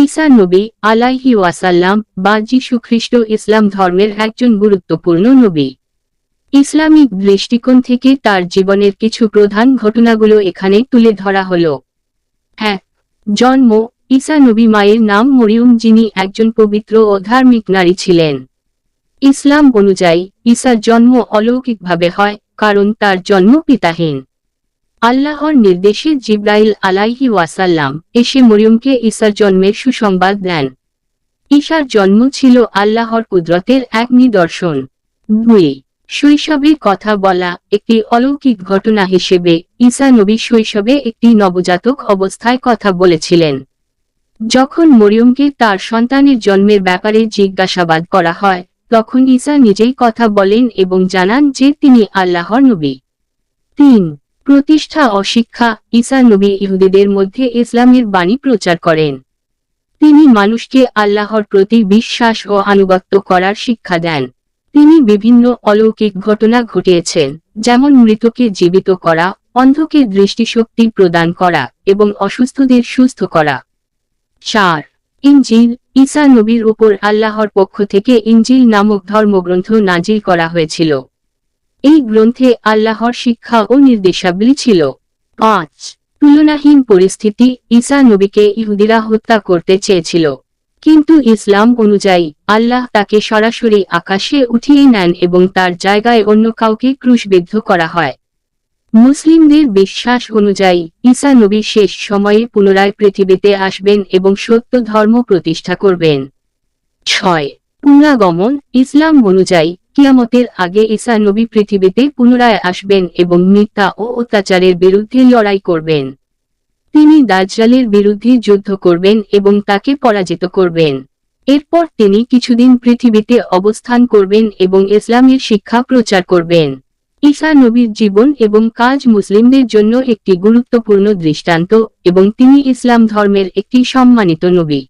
ঈসা নবী আলাইহি ওয়াসাল্লাম বা যিশু খ্রিস্ট ইসলাম ধর্মের একজন গুরুত্বপূর্ণ নবী। ইসলামিক দৃষ্টিকোণ থেকে তার জীবনের কিছু প্রধান ঘটনাগুলো এখানে তুলে ধরা হলো। 1. জন্ম। ঈসা নবী মায়ের নাম মরিয়ম, যিনি একজন পবিত্র ও ধার্মিক নারী ছিলেন। ইসলাম অনুযায়ী ঈসার জন্ম অলৌকিকভাবে হয়, কারণ তার জন্ম পিতাহীন। আল্লাহর নির্দেশে জিবরাইল আলাইহি ওয়াসাল্লাম এসে মরিয়মকে ঈসার জন্মের সুসংবাদ দেন। ঈসার জন্ম ছিল আল্লাহর কুদরতের এক নিদর্শন। 2. শৈশবে কথা বলা। একটি অলৌকিক ঘটনা হিসেবে ঈসা নবী শৈশবে একটি নবজাতক অবস্থায় কথা বলেছিলেন। যখন মরিয়মকে তার সন্তানের জন্মের ব্যাপারে জিজ্ঞাসাবাদ করা হয়, তখন ঈসা নিজেই কথা বলেন এবং জানান যে তিনি আল্লাহর নবী। 3. প্রতিষ্ঠা ও শিক্ষা। ঈসা নবী ইহুদিদের মধ্যে ইসলামের বাণী প্রচার করেন। তিনি মানুষকে আল্লাহর প্রতি বিশ্বাস ও আনুগত্য করার শিক্ষা দেন। তিনি বিভিন্ন অলৌকিক ঘটনা ঘটিয়েছেন, যেমন মৃতকে জীবিত করা, অন্ধকে দৃষ্টিশক্তি প্রদান করা এবং অসুস্থদের সুস্থ করা। 4. ইনজিল। ঈসা নবীর উপর আল্লাহর পক্ষ থেকে ইনজিল নামক ধর্মগ্রন্থ নাজিল করা হয়েছিল। এই গ্রন্থে আল্লাহর শিক্ষা ও নির্দেশাবলী ছিল। 5. তুলনাহীন পরিস্থিতি। ঈসা নবীকে ইহুদিরা হত্যা করতে চেয়েছিল, কিন্তু ইসলাম অনুযায়ী আল্লাহ তাকে সরাসরি আকাশে উঠিয়ে নেন এবং তার জায়গায় অন্য কাউকে ক্রুশবিদ্ধ করা হয়। মুসলিমদের বিশ্বাস অনুযায়ী ঈসা নবী শেষ সময়ে পুনরায় পৃথিবীতে আসবেন এবং সত্য ধর্ম প্রতিষ্ঠা করবেন। 6. পুনরাগমন। ইসলাম অনুযায়ী কিয়ামতের আগে ঈসা নবী পৃথিবীতে পুনরায় আসবেন এবং মিথ্যা ও অত্যাচারের বিরুদ্ধে লড়াই করবেন। তিনি দাজ্জালের বিরুদ্ধে যুদ্ধ করবেন এবং তাকে পরাজিত করবেন। এরপর তিনি কিছুদিন পৃথিবীতে অবস্থান করবেন এবং ইসলামের শিক্ষা প্রচার করবেন। ঈসা নবীর জীবন এবং কাজ মুসলিমদের জন্য একটি গুরুত্বপূর্ণ দৃষ্টান্ত এবং তিনি ইসলাম ধর্মের একটি সম্মানিত নবী।